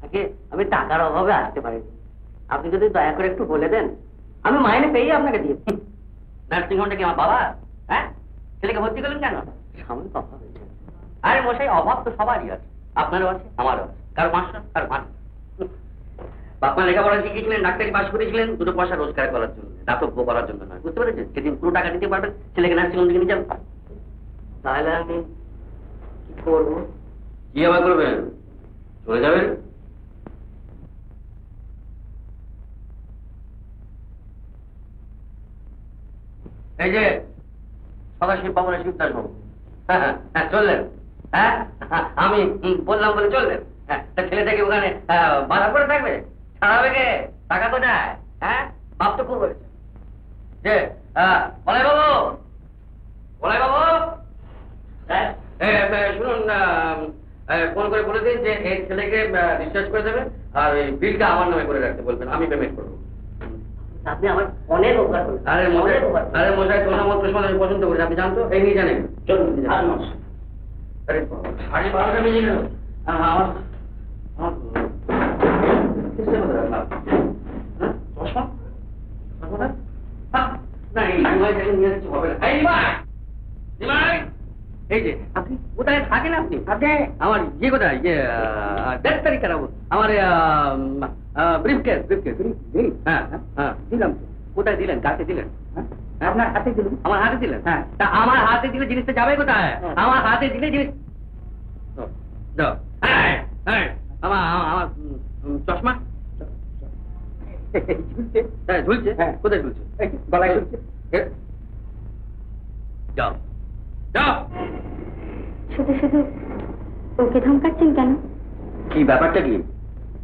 থেকে আমি টাকার অভাবে আসতে পারিনি। আপনি যদি দয়া করে একটু বলে দেন, আমি মাইনে পেয়ে আপনাকে দিয়ে। নার্সিং হোমটা কি আমার বাবা? হ্যাঁ, ছেলেকে ভর্তি করলেন কেন? সাময়িক অভাব হয়েছে। আরে মশাই, অভাব তো সবারই আছে, আপনারও আছে, আমারও আছে। কারো মাস্টার, কারো মাস্টার। বাপমা লেখাপড়া শিখেছিলেন, ডাক্তারি পাশ করেছিলেন দুটো পয়সা রোজগার করার জন্য, দাতব্য করার জন্য নয়। বুঝতে পেরেছেন? সেদিন পুরো টাকা দিতে পারবেন, ছেলেকে নার্সিং হোম থেকে নিয়ে যাবেন। তাহলে আমি কি করবো? কি আবার করবেন? চলে যাবেন। এই যে সদাশিব বাবু, শিবদাস বাবু, হ্যাঁ চললেন। হ্যাঁ, আমি বললাম বলে চললেন। হ্যাঁ, ছেলেটাকে ওখানে বাধা করে থাকবে? ছাড়াবে কে? টাকা তো নেয়। হ্যাঁ, বাপ তো খুব হয়েছে। যে বলাই বাবু, বলাই বাবু, শুনুন, ফোন করে বলে দিন যে এই ছেলেকে ডিসচার্জ করে দেবেন, আর ওই বিলটা আমার নামে করে রাখতে বলবেন, আমি পেমেন্ট করবো। আপনি আমার অনেক উপকার করবেন। আরে মশাই, তোমার মতো আমি পছন্দ করি, আপনি জানতো। এই নিয়ে জানেন, চলুন। আরে 12:30 বেজে গেল। আমার এই যে আপনি কোথায় থাকেন? আপনি আমার ইয়ে কোথায়, ইয়ে 10 তারিখ খারাপ আমার ব্রিফকেস। হ্যাঁ হ্যাঁ দিলাম। কোথায় দিলেন? কাকে দিলেন? আপনার হাতে দিলেন? আমার হাতে দিলেন? হ্যাঁ। তা আমার হাতে দিলে জিনিসটা যাবে কোথায়? আমার হাতে দিলে জিনিস আমার আমার চশমা ঝুলছে। হ্যাঁ ঝুলছে। কোথায় ঝুলছে? গলায় ঝুলছে। যাও যাও। শুধু শুধু ওকে ধমকাচ্ছেন কেন? কি ব্যাপারটা? কি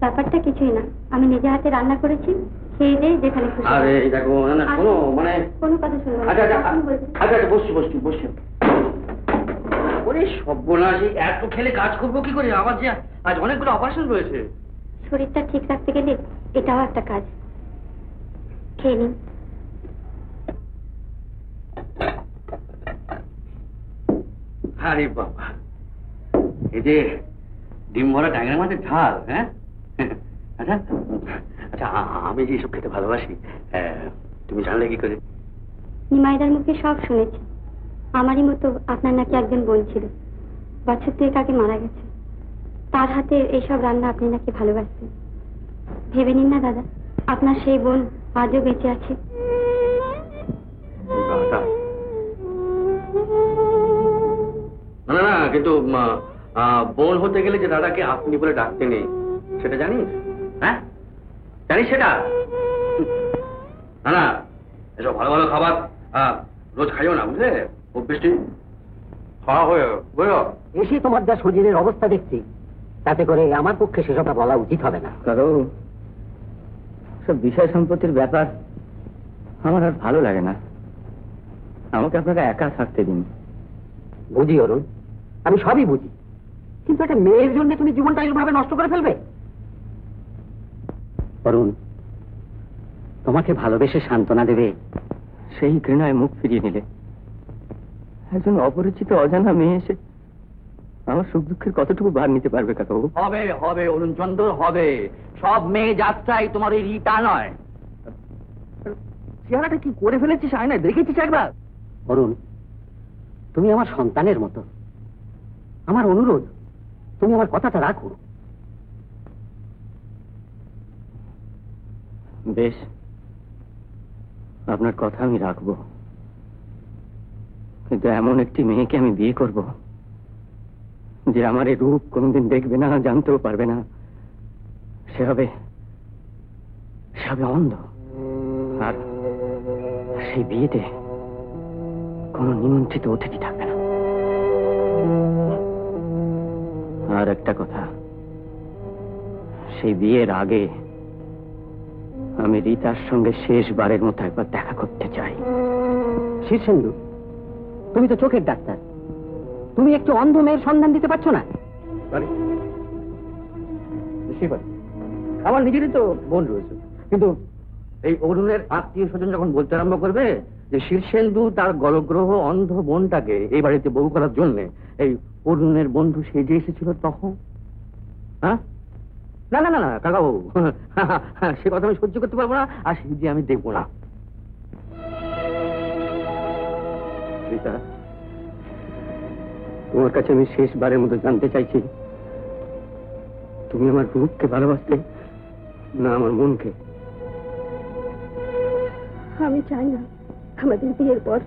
ব্যাপারটা? কিছুই না, আমি নিজে হাতে রান্না করেছি, খেয়ে দিয়ে যেখানে খুশি। আরে দেখো না, কোনো মানে কোনো কথা শুনবো না। আচ্ছা বসছি। ওরে সর্বনাশী, এত খেলে কাজ করবো কি করে? আমার যে আজ অনেকগুলো অপারেশন রয়েছে। শরীরটা ঠিক রাখতে গেলে এটাও একটা কাজ। খেয়ে নিন। আরে বাবা, এই যে ডিম ভরা ট্যাংরা মাছের ঝাল। হ্যাঁ আচ্ছা আচ্ছা, আমি যে সব খেতে ভালোবাসি, তুমি জানলে কি করে? নিমাইদার মুখে সব শুনেছি। আমারই মতো আপনার নাকি একজন বোন ছিল, বছর 2 আগে মারা গেছে। তার হাতে এইসব রান্না আপনি নাকি ভালোবাসতেন। ভেবে নিন না দাদা, আপনার সেই বোন আজও বেঁচে আছে। না না, কিন্তু বোন হতে গেলে যে দাদাকে আপনি বলে ডাকতে নেই, সেটা জানিস? হ্যাঁ জানিস সেটা? না না, এসব ভালো ভালো খাবার রোজ খাইও না, বুঝলে? অভ্যেসটি খাওয়া হয়ে এসে তোমার যা শরীরের অবস্থা দেখছি, তাতে করে আমার পক্ষে সেসবটা বলা উচিত হবে না। কারণ সব বিষয় সম্পত্তির ব্যাপার আমার আর ভালো লাগে না। আমাকে আপনারা একা থাকতে দিন। বুঝি অরুণ, আমি সবই বুঝি, কিন্তু একটা মেয়ের জন্য তুমি জীবনটা এইভাবে নষ্ট করে ফেলবে? অরুণ, তোমাকে ভালোবেসে সান্ত্বনা দেবে সেই ঘৃণায় মুখ ফিরিয়ে নিলে একজন অপরিচিত অজানা মেয়ে এসে আমার সুখ দুঃখের কতটুকু ভার নিতে পারবে? কাকাবু হবে হবে অরুণ চন্দ্র, হবে। সব মেয়ে যাত্রাই তোমার এই রিটা নয়। চেহারাটা কি করে ফেলেছিস আয়নায় দেখেছিস একবার? অরুণ, তুমি আমার সন্তানের মতো। আমার অনুরোধ, তুমি আমার কথাটা রাখো। বেশ, আপনার কথা আমি রাখবো, কিন্তু এমন একটি মেয়েকে আমি বিয়ে করব যে আমার এই রূপ কোনোদিন দেখবে না, জানতেও পারবে না। সে হবে অন্ধ। আর সেই বিয়েতে কোনো নিমন্ত্রিত অতিথি থাকবে না। আর একটা কথা, সেই বিয়ের আগে আমি রীতার সঙ্গে শেষবারের মতো একবার দেখা করতে চাই। শীর্ষেন্দু, তুমি তো চোখের ডাক্তার, তুমি একটু অন্ধ মেয়ের সন্ধান দিতে পারছো না? আমার নিজেরই তো বোন রয়েছে, কিন্তু এই অরুণের আত্মীয় স্বজন যখন বলতে আরম্ভ করবে যে শীর্ষেন্দু তার গলগ্রহ অন্ধ বোনটাকে এই বাড়িতে বউ করার জন্য এই অরুণের বন্ধু সেজে এসেছিল, তখন না না না না কাকাবাবু, সে কথা আমি সহ্য করতে পারবো না, আর সেই যে আমি দেখবো না। রীতা, তোমার কাছে আমি শেষবারের মতো জানতে চাইছি, তুমি আমার রূপকে ভালোবাসতে না আমার মনকে? আমি চাই না আমাদের বিয়ের পর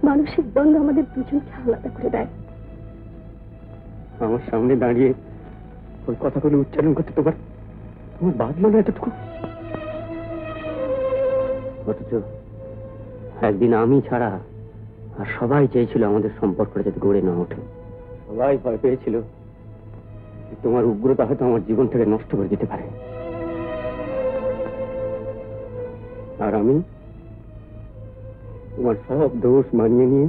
মানসিক দ্বন্দ্ব আমাদের দুজনকে আলাদা করে দেয়। আমার সামনে দাঁড়িয়ে ওই কথাগুলো উচ্চারণ করতে তোমার বাঁধলো না এতটুকু? অথচ একদিন আমি ছাড়া আর সবাই চেয়েছিল আমাদের সম্পর্কটা যাতে গড়ে না ওঠে। সবাই ভয় পেয়েছিল তোমার উগ্রতা হয়তো আমার জীবনটাকে নষ্ট করে দিতে পারে। আর আমি তোমার সব দোষ মানিয়ে নিয়ে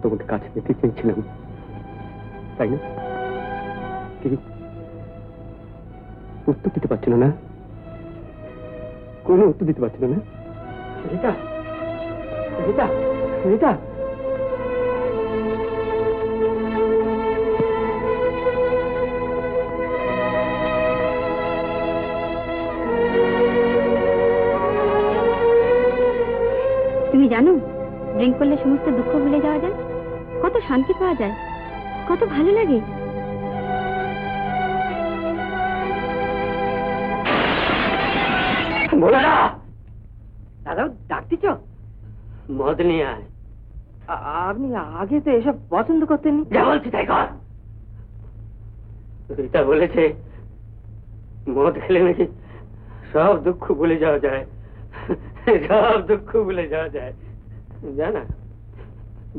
তোমাকে কাছে পেতে চেয়েছিলাম, তাই না? কি উত্তর দিতে পারছিল না? কোনো উত্তর দিতে পারছিল না? রীতা, রীতা, রীতা, তুমি জানো, ড্রিঙ্ক করলে সমস্ত দুঃখ ভুলে যাওয়া যায়, কত শান্তি পাওয়া যায়, কত ভালো লাগে। দাদা ডাকতেছ? মদ নিয়ে আয়। আপনি আগে তো এসব পছন্দ করতেন। যা বলছি তাই কর। রীতা বলেছে মদ খেলে নাকি সব দুঃখ ভুলে যাওয়া যায়, সব দুঃখ ভুলে যাওয়া যায়। জানা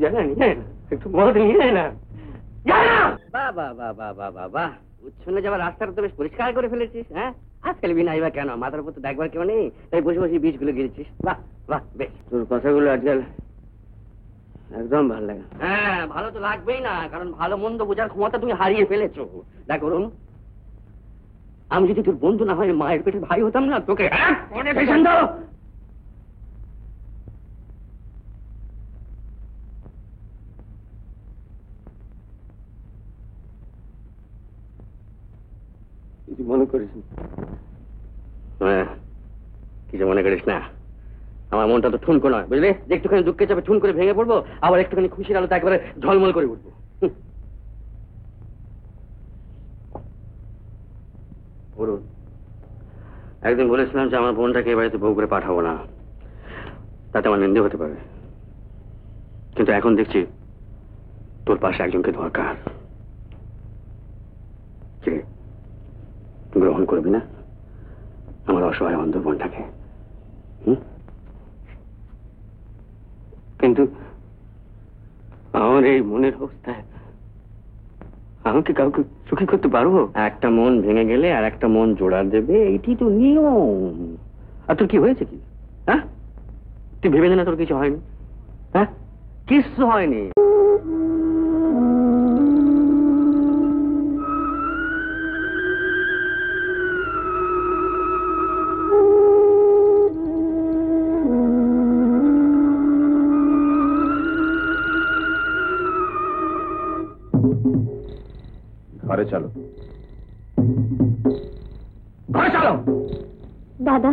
জানা নিয়ে আয় না, একটু মদ নিয়ে আয় না। জানা বাবা বাবা বাবা বাহ, উচ্ছন্নে যাবার রাস্তাটা তো বেশ পরিষ্কার করে ফেলেছিস। হ্যাঁ, আজকাল বিনা বা কেন, মাথার উপর তো দেখবার কেউ নেই, তাই বসে বসে বীজগুলো গিয়েছিস। বাহ বাহ, বেশ। তোর কথাগুলো আজকাল একদম ভালো লাগে। হ্যাঁ, ভালো তো লাগবেই না, কারণ ভালো মন্দ বোঝার ক্ষমতা তুমি হারিয়ে ফেলেছো। দেখ অরুণ, আমি যদি তোর বন্ধু না হয় মায়ের পেটে ভাই হতাম না তোকে। কিছু মনে করিস না? হ্যাঁ, কিছু মনে করিস না। আমার মনটা তো ঠুনকো নয়, বুঝলি, যে একটুখানি দুঃখে চাপে ঠুন করে ভেঙে পড়বো, আবার একটুখানি খুশির আলোতে একবারে ঝলমল করে উঠবো। অরুণ, একদিন বলেছিলাম যে আমার বোনটাকে এ বাড়িতে বউ করে পাঠাবো না, তাতে আমার নিন্দে হতে পারে, কিন্তু এখন দেখছি তোর পাশে একজনকে দরকার। কে গ্রহণ করবি না আমার অসহায় অন্ধ বোনটাকে? কিন্তু আমার এই মনের অবস্থায় আমাকে কাউকে সুখী করতে পারবো? একটা মন ভেঙে গেলে আর একটা মন জোড়া দেবে, এইটি তো নিয়ম। আর তোর কি হয়েছে কি? হ্যাঁ, তুই ভেবে না তোর কিছু হয়নি? হ্যাঁ, কিছু হয়নি। ঘরে চলো। ঘরে চলো। দাদা,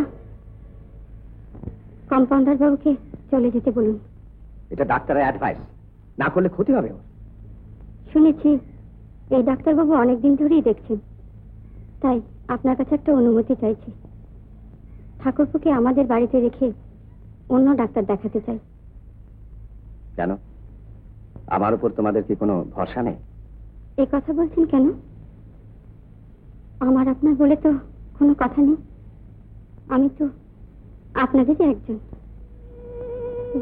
কম্পাউন্ডার বাবুকে চলে যেতে বলুন। এটা ডাক্তারের অ্যাডভাইস, না করলে ক্ষতি হবে। শুনেছি এই ডাক্তারবাবু অনেকদিন ধরেই দেখছেন, তাই আপনার কাছে একটা অনুমতি চাইছি। ঠাকুরপুকে আমাদের বাড়িতে রেখে অন্য ডাক্তার দেখাতে চাই। কেন, আমার উপর তোমাদের কি কোনো ভরসা নেই? এ কথা বলছেন কেন? আমার আপনার বলে তো কোনো কথা নেই, আমি তো আপনাদেরই একজন।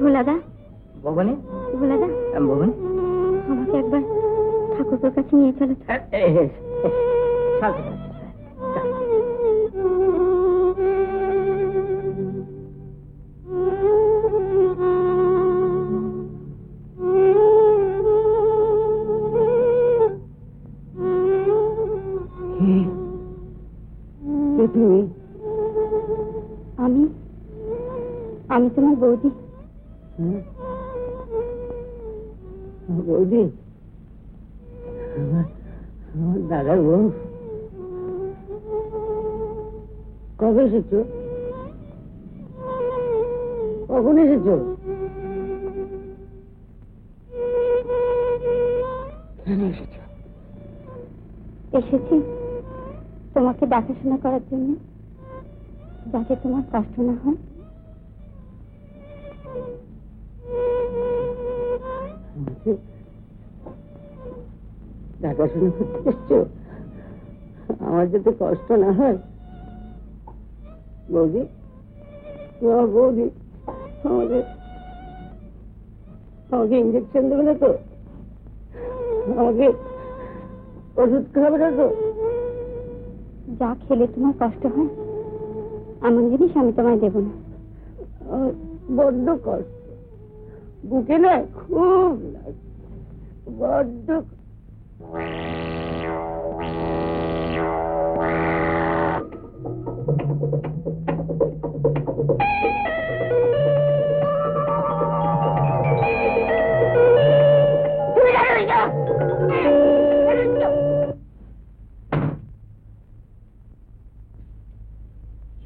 ভোলাদা, ভবানী, ভোলাদা, ভবানী, আমাকে একবার ঠাকুরপুর কাছে নিয়ে চলো তো। আমি আমি তোমার বৌদি। বৌদি, আমার দাদার বউ। কবে এসেছো? কখন এসেছো? কেন এসেছো? এসেছি তোমাকে দেখাশোনা করার জন্য, যাতে তোমার কষ্ট না হয়। দেখাশোনা করতে এসছো? আমার যাতে কষ্ট না হয়। বৌদি, বৌদি, আমাকে ইঞ্জেকশন দেবে না তো? আমাকে ওষুধ খাবে না তো? যা খেলে তোমার কষ্ট হয় এমন জিনিস আমি তোমায় দেব না। বড্ড কষ্ট, বুকে না খুব লাগে, বড্ড।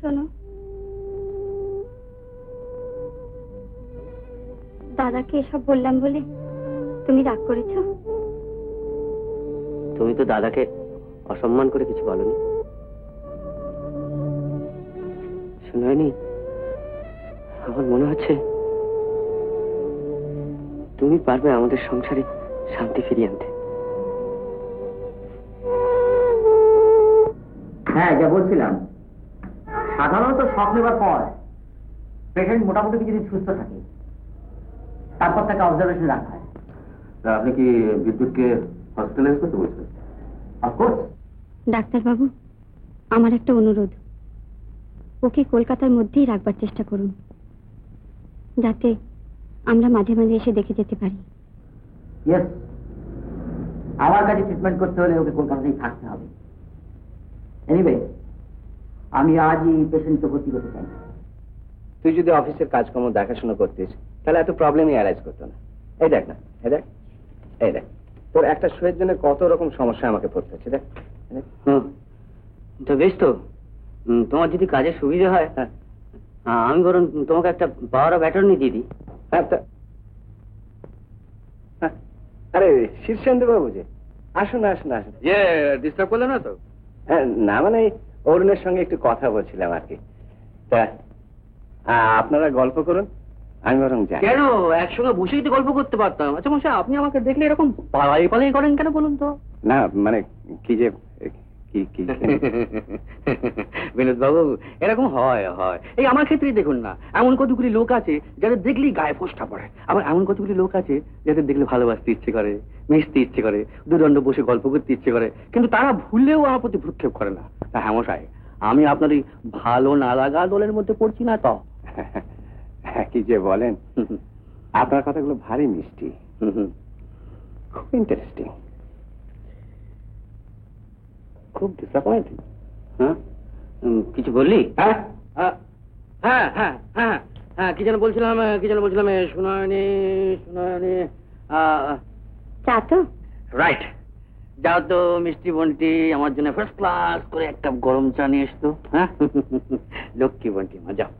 শোনো, দাদাকে এসব বললাম বলে তুমি রাগ করেছ? তুমি তো দাদাকে অসম্মান করে কিছু বলনি। শুনোনি, আমার মনে হচ্ছে তুমি পারবে আমাদের সংসারে শান্তি ফিরিয়ে আনতে। হ্যাঁ, যা বলছিলাম, সাধারণত শক নেবার পর পেশেন্ট মোটামুটি কিছুদিন সুস্থ থাকে, তারপর তাকে অবজারভেশন রাখা হয়। আপনি কি বিদ্যুৎকে হসপিটালাইজ করতে বলছেন? অফকোর্স। ডাক্তারবাবু, আমার একটা অনুরোধ, ওকে কলকাতার মধ্যেই রাখবার চেষ্টা করুন, যাতে আমরা মাঝে মাঝে এসে দেখে যেতে পারি। ইয়েস, আমার কাছে ট্রিটমেন্ট করতে হলে ওকে কলকাতাতেই থাকতে হবে। এনিওয়ে, আমি আজই পেশেন্টকে ভর্তি করতে চাই। তুই যদি অফিসের কাজকর্ম দেখাশোনা করতিস তাহলে এত প্রবলেমই অ্যারাইজ করতো না। এই দেখ না, এই দেখ, এই দেখ, তোর একটা শোয়ের জন্য কত রকম সমস্যা আমাকে পড়তে হচ্ছে। দেখ, তো বেশ, তো তোমার যদি কাজের সুবিধা হয় আমি বরং তোমাকে একটা পাওয়ার অফ অ্যাটর্নি দিয়ে দিই। আরে শীর্ষেন্দু বাবু যে, আসুন আসুন আসুন। যে ডিস্টার্ব করলে না তো? না, মানে অরুণের সঙ্গে একটু কথা বলছিলাম আর কি। তা আপনারা গল্প করুন, আমি বরং যাই। কেন, একসঙ্গে বসেই তো গল্প করতে পারতাম। আচ্ছা মশাই, আপনি আমাকে দেখলে এরকম পালাই পালাই করেন কেন বলুন তো? না মানে কি যে কি বিনোদ বাবু, এরকম হয় হয় এই আমার ক্ষেত্রেই দেখুন না, এমন কতগুলি লোক আছে যাদের দেখলেই গায়ে ফোঁসটা পড়ে, আবার এমন কতগুলি লোক আছে যাদের দেখলে ভালোবাসতে ইচ্ছে করে, মিশতে ইচ্ছে করে, দুদণ্ড বসে গল্প করতে ইচ্ছে করে, কিন্তু তারা ভুলেও আমার প্রতি ভ্রুক্ষেপ করে না। তা হ্যাঁ মশাই, আমি আপনার এই ভালো না লাগা দলের মধ্যে পড়ছি না তো? কি যে বলেন, আপনার কথাগুলো ভারী মিষ্টি, খুব ইন্টারেস্টিং, খুব ডিসঅ্যাপয়েন্টিং। হ্যাঁ, কিছু বললি? হ্যাঁ হ্যাঁ হ্যাঁ হ্যাঁ হ্যাঁ, কি যেন বলছিলাম, শুনায়নি শুনায়নি। চা তো? রাইট, যাও তো মিষ্টি বন্টি, আমার জন্য ফার্স্ট ক্লাস করে এক কাপ গরম চা নিয়ে এসতো। হ্যাঁ, লক্ষ্মী বন্টি মা, যাও।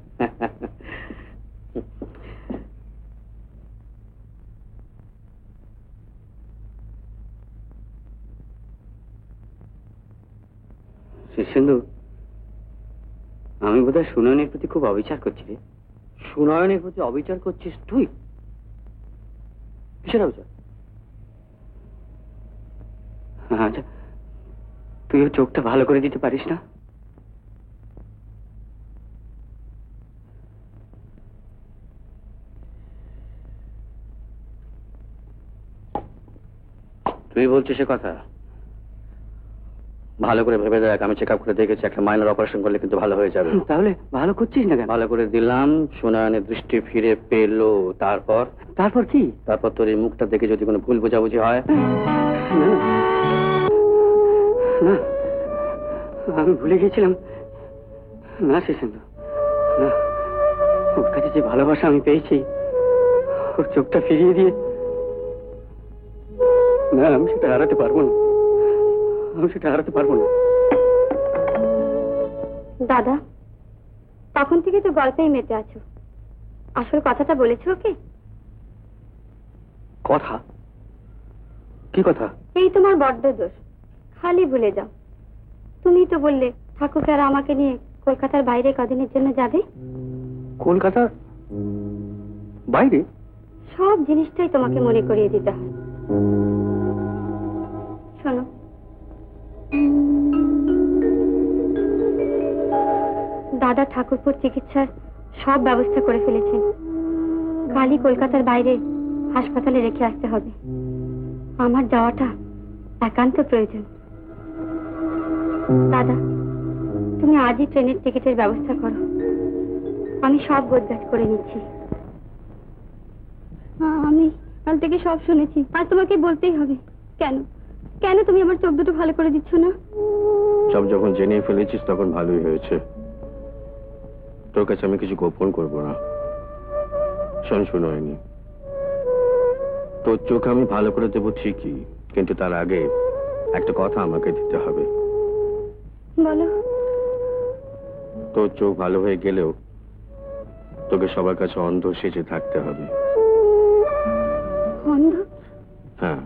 শীর্ষেন্দু, আমি বোধহয় সুনয়নের প্রতি খুব অবিচার করছি রে। সুনয়নের প্রতি অবিচার করছিস তুই? কিসের অবিচার? আচ্ছা, তুই ওর চোখটা ভালো করে দিতে পারিস না? তুই বলছিস সে কথা? ভালো করে ভেবে দেখ, আমি চেক আপ করে দেখেছি, একটা মাইনর অপারেশন করলে কিন্তু ভালো হয়ে যাবে। তাহলে ভালো করছিস না কেন? ভালো করে দিলাম, সুনয়নের দৃষ্টি ফিরে পেলো, তারপর তারপর কি? তারপর তোর এই মুখটা দেখে যদি কোনো ভুল বোঝাবুঝি হয়। না, আমি ভুলে গেছিলাম। না শীর্ষেন্দু, না, ওর কাছে যে ভালোবাসা আমি পেয়েছি, ওর চোখটা ফিরিয়ে দিয়ে, না, আমি সেটা হারাতে পারবো না, আমি সেটা হারাতে পারবো না। দাদা, তখন থেকে তো গল্পেই মেতে আছো। আসল কথাটা বলেছো ওকে? কথা? কি কথা? এই তোমার বড্ড দোষ, খালি ভুলে যাও। তুমি তো বললে ঠাকুরকে আর আমাকে নিয়ে কলকাতার বাইরে কদিনের জন্য যাবে। কলকাতার বাইরে? সব জিনিসটাই তোমাকে মনে করিয়ে দিতে হয়। শোনো, দাদা ঠাকুরপুর চিকিৎসার সব ব্যবস্থা করে ফেলেছেন। কালই কলকাতার বাইরে হাসপাতালে রেখে আসতে হবে। আমার যাওয়াটা একান্ত প্রয়োজন। দাদা, তুমি আজই ট্রেনের টিকিটের ব্যবস্থা করো। আমি সব গোছগাছ করে নিচ্ছি। আমি কাল থেকে সব শুনেছি, আর তোমাকে বলতেই হবে। কেন কেন তুমি আমার চোখ দুটো ভালো করে দিচ্ছ না? সব যখন জেনে ফেলেছিস তখন ভালোই হয়েছে। তোর কাছে আমি কিছু গোপন করব না। শোন হয়নি, তোর চোখ আমি ভালো করে দেবো ঠিকই, কিন্তু তার আগে একটা কথা আমাকে দিতে হবে। বলো। তোর চোখ ভালো হয়ে গেলেও তোকে সবার কাছে অন্ধ সেজে থাকতে হবে। অন্ধ? হ্যাঁ,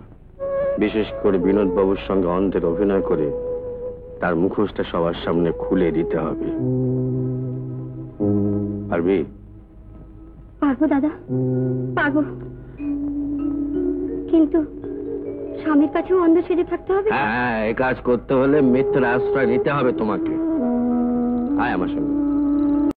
বিশেষ করে বিনোদ বাবুর সঙ্গে অন্ধের অভিনয় করে তার মুখোশটা সবার সামনে খুলে দিতে হবে। পারবি? পারবো দাদা, পারবো। কিন্তু স্বামীর কাছেও অন্ধ সেজে থাকতে হবে? হ্যাঁ, এই কাজ করতে হলে মিথ্যার আশ্রয় নিতে হবে তোমাকে। আয় আমার সঙ্গে।